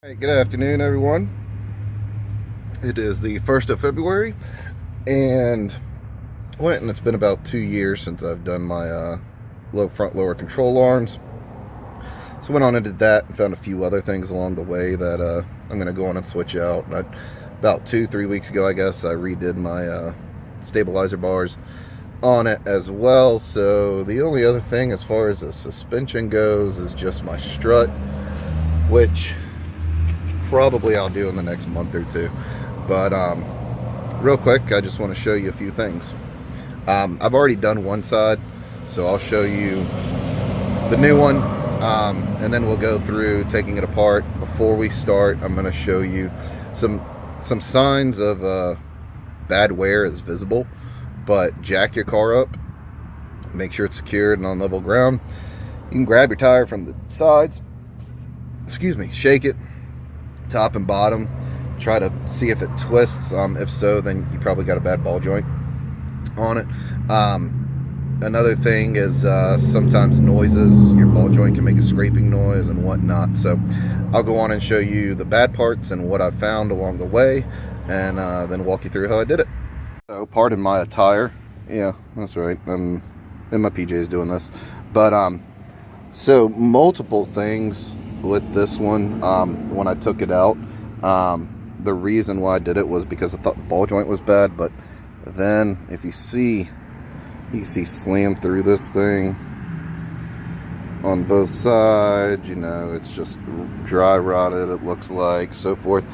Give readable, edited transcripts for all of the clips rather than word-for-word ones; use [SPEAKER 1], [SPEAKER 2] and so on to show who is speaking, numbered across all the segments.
[SPEAKER 1] Hey, good afternoon, everyone. It is the 1st of February, and it's been about 2 years since I've done my low front lower control arms. So went on and did that and found a few other things along the way that I'm going to go on and switch out. About 2-3 weeks ago, I guess, I redid my stabilizer bars on it as well. So the only other thing as far as the suspension goes is just my strut, which probably I'll do in the next month or two. But real quick, I just want to show you a few things. I've already done one side, so I'll show you the new one, and then we'll go through taking it apart. Before we start, I'm going to show you some signs of bad wear is visible, but jack your car up, make sure it's secured and on level ground. You can grab your tire from the sides, shake it top and bottom, try to see if it twists. If so, then you probably got a bad ball joint on it. Another thing is sometimes noises, your ball joint can make a scraping noise and whatnot. So I'll go on and show you the bad parts and what I found along the way, and then walk you through how I did it. So pardon my attire. Yeah, that's right, I'm in my PJs doing this. But so multiple things with this one. When I took it out, the reason why I did it was because I thought the ball joint was bad, but then if you see slammed through this thing on both sides, it's just dry rotted, it looks like, so forth.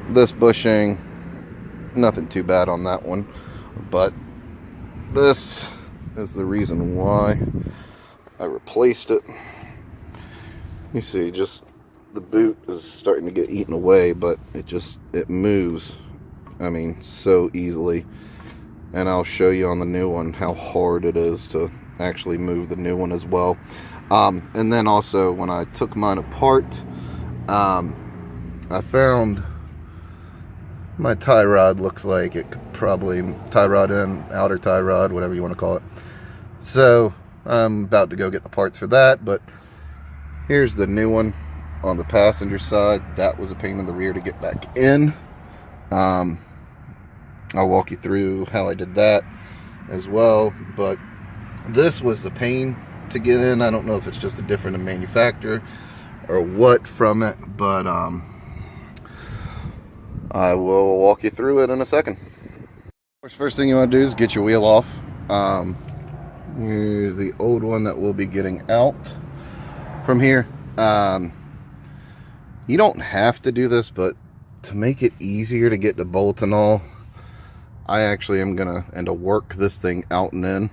[SPEAKER 1] This bushing, nothing too bad on that one, but this is the reason why I replaced it. You see, just the boot is starting to get eaten away, but it moves, I mean, so easily. And I'll show you on the new one how hard it is to actually move the new one as well. And then also, when I took mine apart, I found my tie rod looks like it could probably, tie rod in, outer tie rod, whatever you want to call it. So I'm about to go get the parts for that, but here's the new one on the passenger side. That was a pain in the rear to get back in. I'll walk you through how I did that as well, but this was the pain to get in. I don't know if it's just a different manufacturer or what from it, but I will walk you through it in a second. First thing you want to do is get your wheel off. Here's the old one that we'll be getting out from here. You don't have to do this, but to make it easier to get the bolts and all, I actually am gonna work this thing out and in. I'm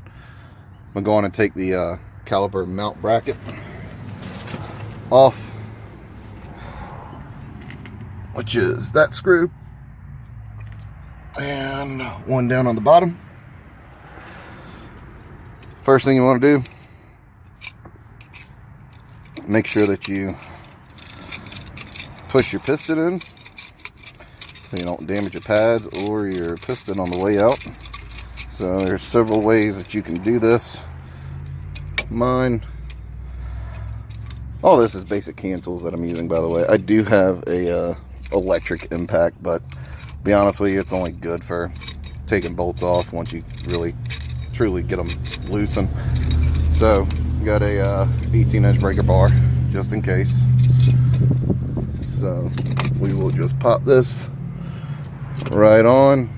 [SPEAKER 1] gonna go on and take the caliper mount bracket off, which is that screw, and one down on the bottom. First thing you want to do, make sure that you push your piston in so you don't damage your pads or your piston on the way out. So there's several ways that you can do this. All this is basic hand tools that I'm using, by the way. I do have a electric impact, but to be honest with you, it's only good for taking bolts off once you really truly get them loosened. So got a 18-inch breaker bar just in case. So we will just pop this right on.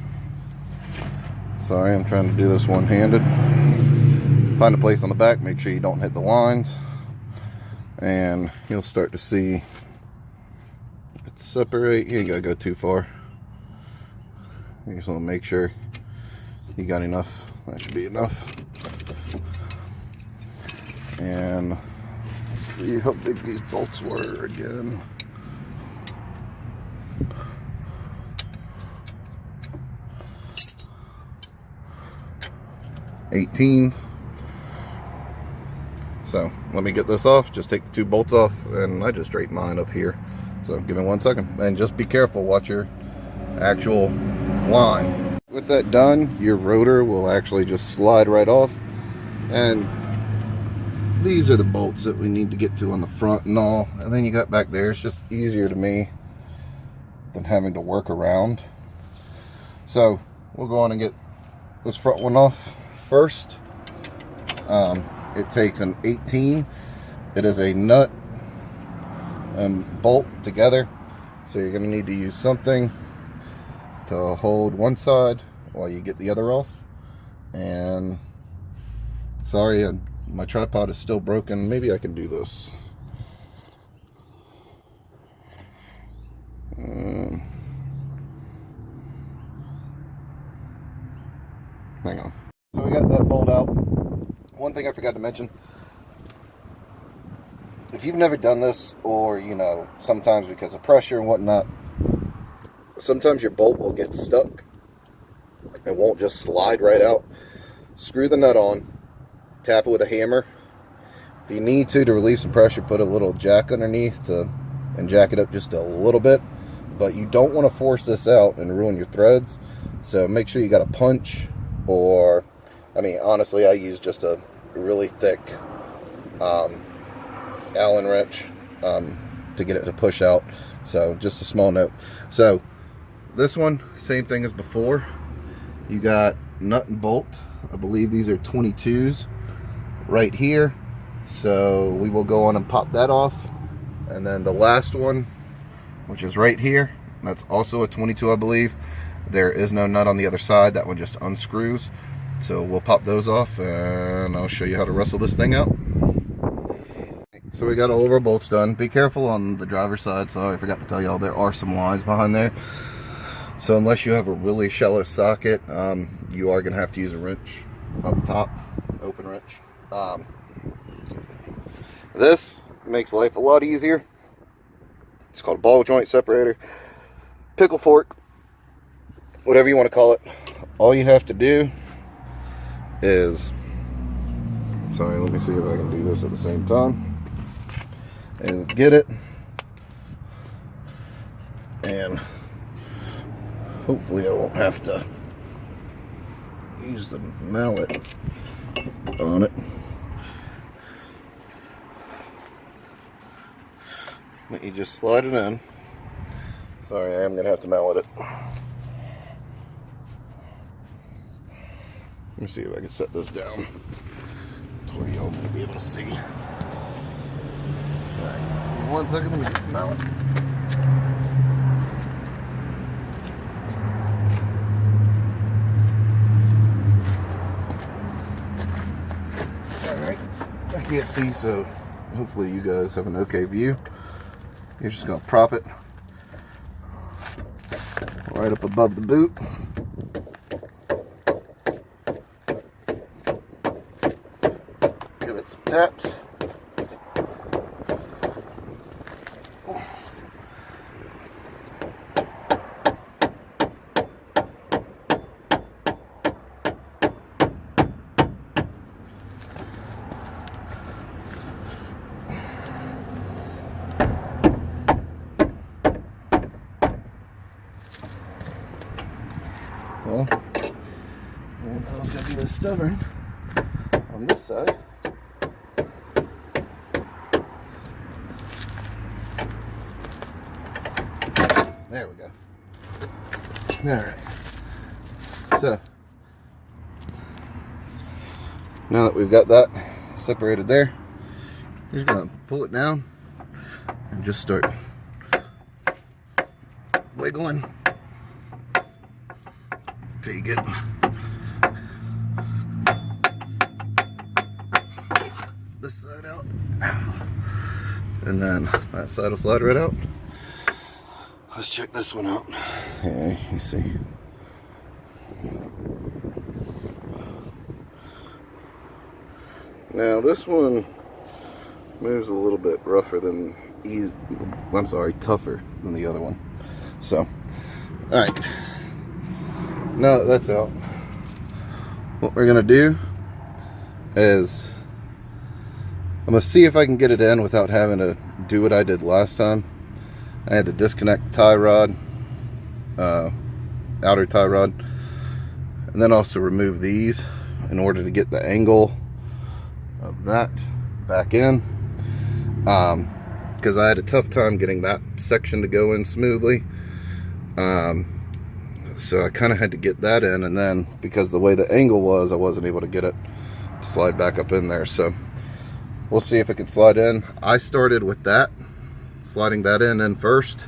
[SPEAKER 1] Sorry, I'm trying to do this one-handed. Find a place on the back, make sure you don't hit the lines, and you'll start to see it separate. You ain't gotta go too far. You just want to make sure you got enough. That should be enough. And let's see how big these bolts were again. '18s. So let me get this off. Just take the two bolts off, and I just straighten mine up here. So give me 1 second, and just be careful. Watch your actual line. With that done, your rotor will actually just slide right off, and these are the bolts that we need to get to on the front and all. And then you got back there, it's just easier to me than having to work around. So we'll go on and get this front one off first. It takes an 18. It is a nut and bolt together. So you're going to need to use something to hold one side while you get the other off. And sorry, my tripod is still broken. Maybe I can do this. Hang on. So we got that bolt out. One thing I forgot to mention, if you've never done this, or you know, sometimes because of pressure and whatnot, sometimes your bolt will get stuck. It won't just slide right out. Screw the nut on, tap it with a hammer. If you need to relieve some pressure, put a little jack underneath and jack it up just a little bit. But you don't want to force this out and ruin your threads. So make sure you got a punch, or, I mean, honestly, I use just a really thick Allen wrench to get it to push out. So just a small note. So this one, same thing as before. You got nut and bolt. I believe these are 22s right here. So we will go on and pop that off. And then the last one, which is right here, that's also a 22, I believe. There is no nut on the other side. That one just unscrews. So we'll pop those off and I'll show you how to wrestle this thing out. So we got all of our bolts done. Be careful on the driver's side. Sorry, I forgot to tell y'all, there are some lines behind there. So unless you have a really shallow socket, you are gonna have to use a wrench up top, open wrench. This makes life a lot easier. It's called a ball joint separator, pickle fork, whatever you want to call it. All you have to do is, sorry, let me see if I can do this at the same time, and get it, and hopefully I won't have to use the mallet on it. But you just slide it in. Sorry, I am going to have to mallet it. Let me see if I can set this down to where y'all may be able to see. Alright, 1 second, let me get the mallet. Alright, I can't see, so hopefully you guys have an okay view. You're just going to prop it right up above the boot. Give it some taps. Well, and I was going to be this stubborn on this side. There we go. Alright. So, now that we've got that separated there, we're just going to pull it down and just start wiggling till you get this side out, and then that side will slide right out. Let's check this one out. Yeah, you see. Now this one moves a little bit rougher than tougher than the other one. So, all right. Now that that's out, what we're gonna do is I'm gonna see if I can get it in without having to do what I did last time. I had to disconnect the tie rod, outer tie rod, and then also remove these in order to get the angle of that back in, because I had a tough time getting that section to go in smoothly. So I kind of had to get that in, and then because the way the angle was, I wasn't able to get it to slide back up in there. So we'll see if it can slide in. I started with that, sliding that in first.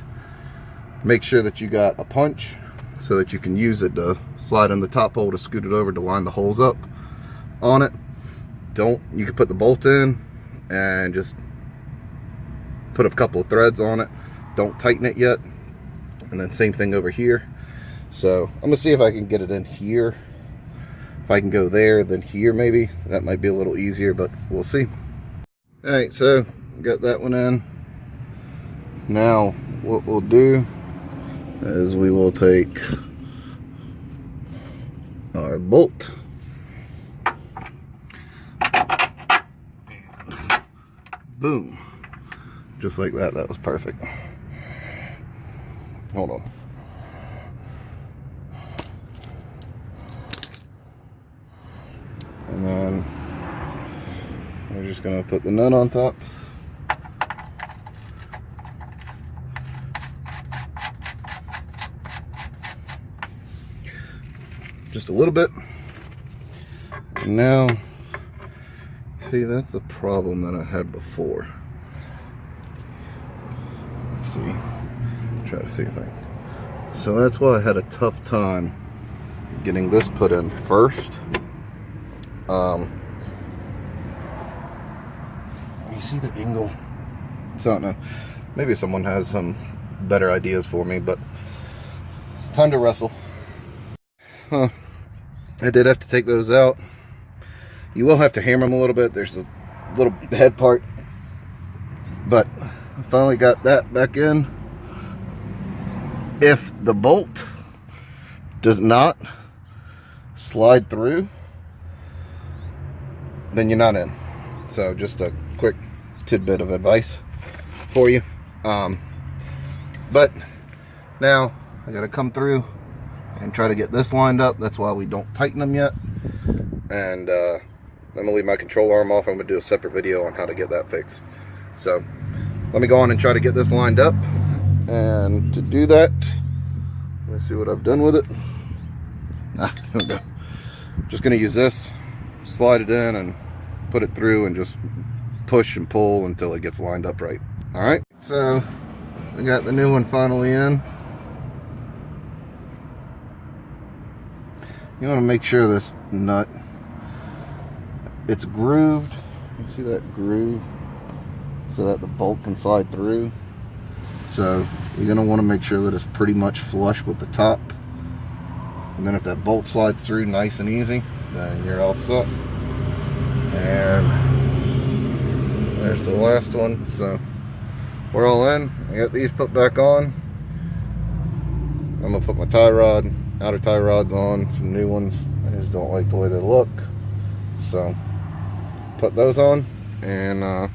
[SPEAKER 1] Make sure that you got a punch so that you can use it to slide in the top hole to scoot it over to line the holes up on it. You can put the bolt in and just put a couple of threads on it. Don't tighten it yet. And then same thing over here. So I'm gonna see if I can get it in here. If I can go there, then here maybe. That might be a little easier, but we'll see. All right, so got that one in. Now what we'll do is we will take our bolt and boom, just like that. That was perfect. Hold on. And then we're just gonna put the nut on top. Just a little bit. And now, see, that's the problem that I had before. Let's see. Try to see if I can. So that's why I had a tough time getting this put in first. You see the angle? So I don't know. Maybe someone has some better ideas for me, but time to wrestle. I did have to take those out. You will have to hammer them a little bit. There's a little head part, but I finally got that back in. If the bolt does not slide through, then you're not in. So just a quick tidbit of advice for you. But now I gotta come through and try to get this lined up. That's why we don't tighten them yet. And I'm gonna leave my control arm off. I'm gonna do a separate video on how to get that fixed. So let me go on and try to get this lined up. And to do that, let's see what I've done with it. Here we go. Just gonna use this, slide it in and put it through and just push and pull until it gets lined up right. All right, so we got the new one finally in. You want to make sure this nut, it's grooved. You see that groove so that the bolt can slide through. So you're going to want to make sure that it's pretty much flush with the top. And then if that bolt slides through nice and easy, then you're all set. And there's the last one. So we're all in. I got these put back on. I'm going to put my tie rod, outer tie rods on, some new ones. I just don't like the way they look. So put those on and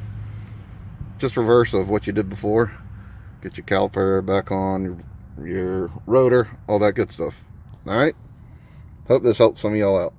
[SPEAKER 1] just reverse of what you did before. Get your caliper back on, your rotor, all that good stuff. All right, hope this helps some of y'all out.